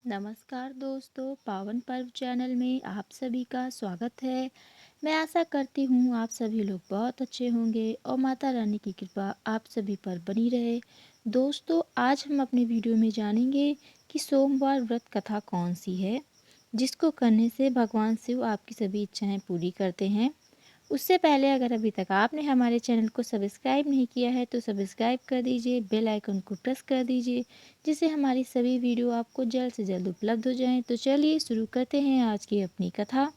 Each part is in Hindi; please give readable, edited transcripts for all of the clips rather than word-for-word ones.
नमस्कार दोस्तों, पावन पर्व चैनल में आप सभी का स्वागत है। मैं आशा करती हूँ आप सभी लोग बहुत अच्छे होंगे और माता रानी की कृपा आप सभी पर बनी रहे। दोस्तों, आज हम अपने वीडियो में जानेंगे कि सोमवार व्रत कथा कौन सी है, जिसको करने से भगवान शिव आपकी सभी इच्छाएं पूरी करते हैं। उससे पहले अगर अभी तक आपने हमारे चैनल को सब्सक्राइब नहीं किया है तो सब्सक्राइब कर दीजिए, बेल आइकन को प्रेस कर दीजिए, जिससे हमारी सभी वीडियो आपको जल्द से जल्द उपलब्ध हो जाएं। तो चलिए शुरू करते हैं आज की अपनी कथा।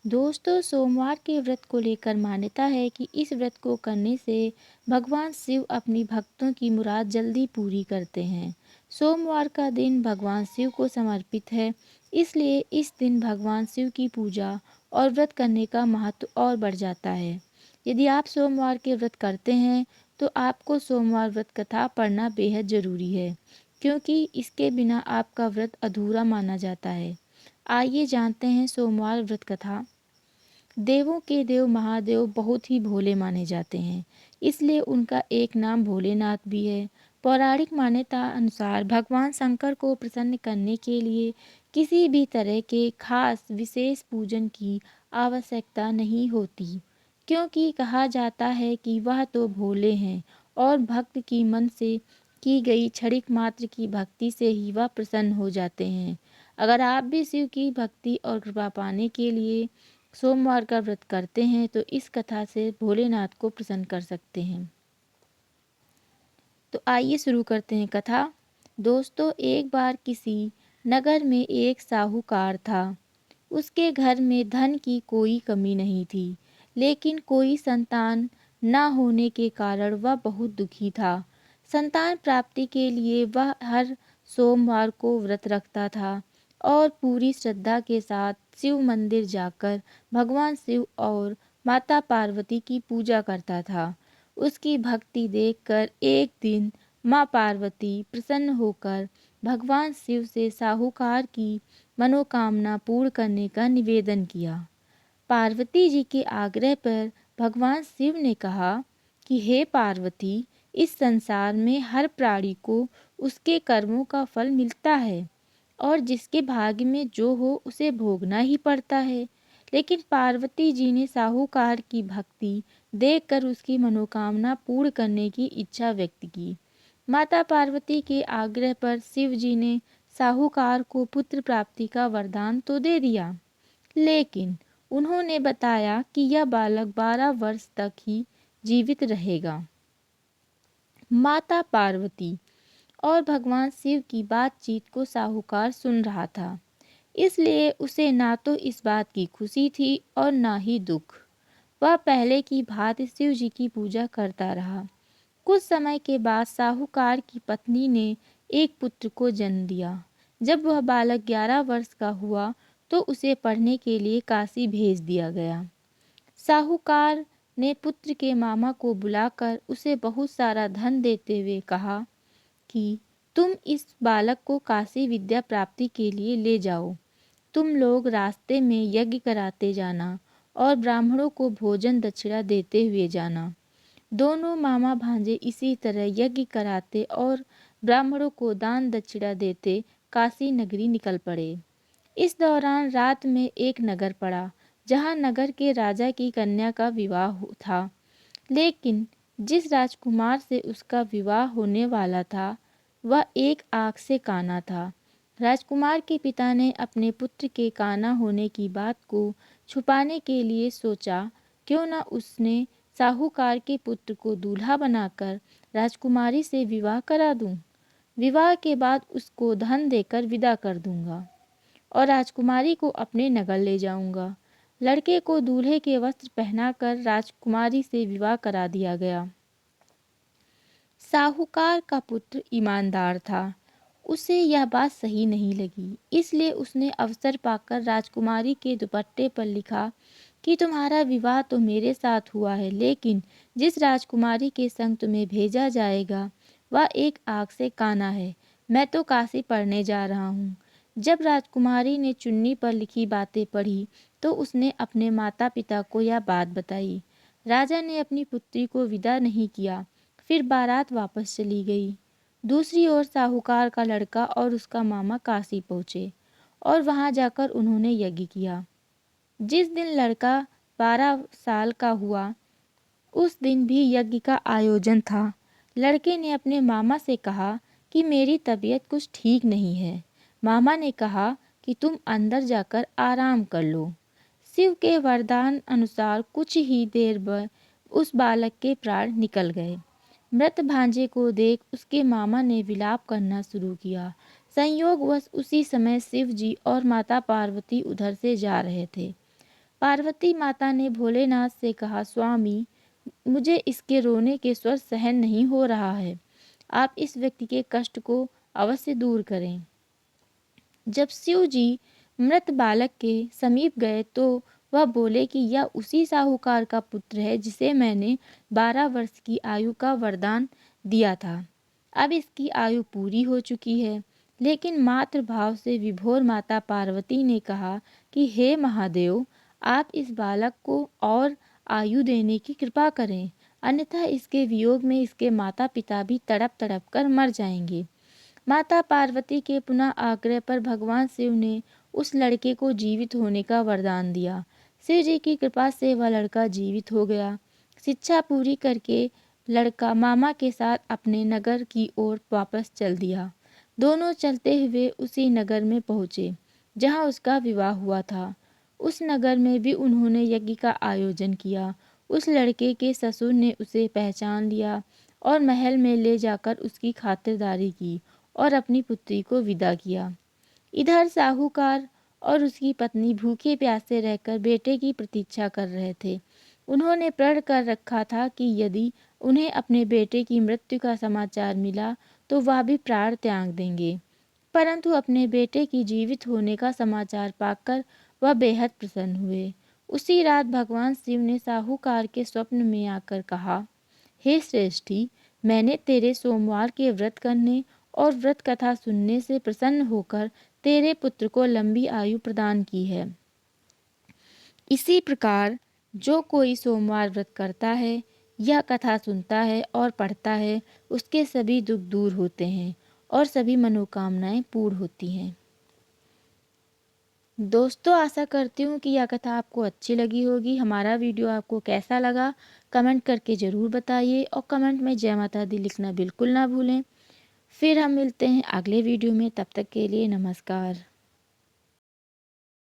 दोस्तों, सोमवार के व्रत को लेकर मान्यता है कि इस व्रत को करने से भगवान शिव अपनी भक्तों की मुराद जल्दी पूरी करते हैं। सोमवार का दिन भगवान शिव को समर्पित है, इसलिए इस दिन भगवान शिव की पूजा और व्रत करने का महत्व और बढ़ जाता है। यदि आप सोमवार के व्रत करते हैं तो आपको सोमवार व्रत कथा पढ़ना बेहद ज़रूरी है, क्योंकि इसके बिना आपका व्रत अधूरा माना जाता है। आइए जानते हैं सोमवार व्रत कथा। देवों के देव महादेव बहुत ही भोले माने जाते हैं, इसलिए उनका एक नाम भोलेनाथ भी है। पौराणिक मान्यता अनुसार भगवान शंकर को प्रसन्न करने के लिए किसी भी तरह के खास विशेष पूजन की आवश्यकता नहीं होती, क्योंकि कहा जाता है कि वह तो भोले हैं और भक्त की मन से की गई क्षणिक मात्र की भक्ति से ही वह प्रसन्न हो जाते हैं। अगर आप भी शिव की भक्ति और कृपा पाने के लिए सोमवार का व्रत करते हैं तो इस कथा से भोलेनाथ को प्रसन्न कर सकते हैं। तो आइए शुरू करते हैं कथा। दोस्तों, एक बार किसी नगर में एक साहूकार था। उसके घर में धन की कोई कमी नहीं थी, लेकिन कोई संतान न होने के कारण वह बहुत दुखी था। संतान प्राप्ति के लिए वह हर सोमवार को व्रत रखता था और पूरी श्रद्धा के साथ शिव मंदिर जाकर भगवान शिव और माता पार्वती की पूजा करता था। उसकी भक्ति देखकर एक दिन माँ पार्वती प्रसन्न होकर भगवान शिव से साहूकार की मनोकामना पूर्ण करने का निवेदन किया। पार्वती जी के आग्रह पर भगवान शिव ने कहा कि हे पार्वती, इस संसार में हर प्राणी को उसके कर्मों का फल मिलता है और जिसके भाग्य में जो हो उसे भोगना ही पड़ता है। लेकिन पार्वती जी ने साहूकार की भक्ति देखकर उसकी मनोकामना पूर्ण करने की इच्छा व्यक्त की। माता पार्वती के आग्रह पर शिव जी ने साहूकार को पुत्र प्राप्ति का वरदान तो दे दिया, लेकिन उन्होंने बताया कि यह बालक 12 वर्ष तक ही जीवित रहेगा। माता पार्वती और भगवान शिव की बातचीत को साहूकार सुन रहा था, इसलिए उसे ना तो इस बात की खुशी थी और ना ही दुख। वह पहले की भांति शिव जी की पूजा करता रहा। कुछ समय के बाद साहूकार की पत्नी ने एक पुत्र को जन्म दिया। जब वह बालक 11 वर्ष का हुआ तो उसे पढ़ने के लिए काशी भेज दिया गया। साहूकार ने पुत्र के मामा को बुलाकर उसे बहुत सारा धन देते हुए कहा कि तुम इस बालक को काशी विद्या प्राप्ति के लिए ले जाओ। तुम लोग रास्ते में यज्ञ कराते जाना और ब्राह्मणों को भोजन दक्षिणा देते हुए जाना। दोनों मामा भांजे इसी तरह यज्ञ कराते और ब्राह्मणों को दान दक्षिणा देते काशी नगरी निकल पड़े। इस दौरान रात में एक नगर पड़ा, जहाँ नगर के राजा की कन्या का विवाह था। लेकिन जिस राजकुमार से उसका विवाह होने वाला था, वह एक आँख से काना था। राजकुमार के पिता ने अपने पुत्र के काना होने की बात को छुपाने के लिए सोचा, क्यों न उसने साहूकार के पुत्र को दूल्हा बनाकर राजकुमारी से विवाह करा दूं। विवाह के बाद उसको धन देकर विदा कर दूंगा और राजकुमारी को अपने नगर ले जाऊंगा। लड़के को दूल्हे के वस्त्र पहनाकर राजकुमारी से विवाह करा दिया गया। साहूकार का पुत्र ईमानदार था। उसे यह बात सही नहीं लगी, इसलिए उसने अवसर पाकर राजकुमारी के दुपट्टे पर लिखा कि तुम्हारा विवाह तो मेरे साथ हुआ है, लेकिन जिस राजकुमारी के संग तुम्हें भेजा जाएगा वह एक आँख से काना है। मैं तो काशी पढ़ने जा रहा हूँ। जब राजकुमारी ने चुन्नी पर लिखी बातें पढ़ी तो उसने अपने माता पिता को यह बात बताई। राजा ने अपनी पुत्री को विदा नहीं किया, फिर बारात वापस चली गई। दूसरी ओर साहूकार का लड़का और उसका मामा काशी पहुँचे और वहाँ जाकर उन्होंने यज्ञ किया। जिस दिन लड़का 12 साल का हुआ उस दिन भी यज्ञ का आयोजन था। लड़के ने अपने मामा से कहा कि मेरी तबीयत कुछ ठीक नहीं है। मामा ने कहा कि तुम अंदर जाकर आराम कर लो। शिव के वरदान अनुसार कुछ ही देर बाद उस बालक के प्राण निकल गए। मृत भांजे को देख उसके मामा ने विलाप करना शुरू किया। संयोगवश उसी समय शिव जी और माता पार्वती उधर से जा रहे थे। पार्वती माता ने भोलेनाथ से कहा, स्वामी, मुझे इसके रोने के स्वर सहन नहीं हो रहा है। आप इस व्यक्ति के कष्ट को अवश्य दूर करें। जब शिव जी मृत बालक के समीप गए तो वह बोले कि यह उसी साहूकार का पुत्र है जिसे मैंने 12 वर्ष की आयु का वरदान दिया था। अब इसकी आयु पूरी हो चुकी है। लेकिन मातृ भाव से विभोर माता पार्वती ने कहा कि हे महादेव, आप इस बालक को और आयु देने की कृपा करें, अन्यथा इसके वियोग में इसके माता पिता भी तड़प तड़प कर मर जाएंगे। माता पार्वती के पुनः आग्रह पर भगवान शिव ने उस लड़के को जीवित होने का वरदान दिया। शिव जी की कृपा से वह लड़का जीवित हो गया। शिक्षा पूरी करके लड़का मामा के साथ अपने नगर की ओर वापस चल दिया। दोनों चलते हुए उसी नगर में पहुँचे जहाँ उसका विवाह हुआ था। उस नगर में भी उन्होंने यज्ञ का आयोजन किया। उस लड़के के ससुर ने उसे पहचान लिया और महल में ले जाकर उसकी खातिरदारी की और अपनी पुत्री को विदा किया। इधर साहूकार और उसकी पत्नी भूखे प्यासे रहकर बेटे की प्रतीक्षा कर रहे थे। उन्होंने प्रण कर रखा था कि यदि उन्हें अपने बेटे की मृत्यु का समाचार मिला तो वह भी प्राण त्याग देंगे। परंतु अपने बेटे की जीवित होने का समाचार पाकर वह बेहद प्रसन्न हुए। उसी रात भगवान शिव ने साहूकार के स्वप्न में आकर कहा, हे श्रेष्ठी, मैंने तेरे सोमवार के व्रत करने और व्रत कथा सुनने से प्रसन्न होकर तेरे पुत्र को लंबी आयु प्रदान की है। इसी प्रकार जो कोई सोमवार व्रत करता है, यह कथा सुनता है और पढ़ता है, उसके सभी दुख दूर होते हैं और सभी मनोकामनाएं पूर्ण होती हैं। दोस्तों, आशा करती हूँ कि यह कथा आपको अच्छी लगी होगी। हमारा वीडियो आपको कैसा लगा कमेंट करके ज़रूर बताइए और कमेंट में जय माता दी लिखना बिल्कुल ना भूलें। फिर हम मिलते हैं अगले वीडियो में, तब तक के लिए नमस्कार।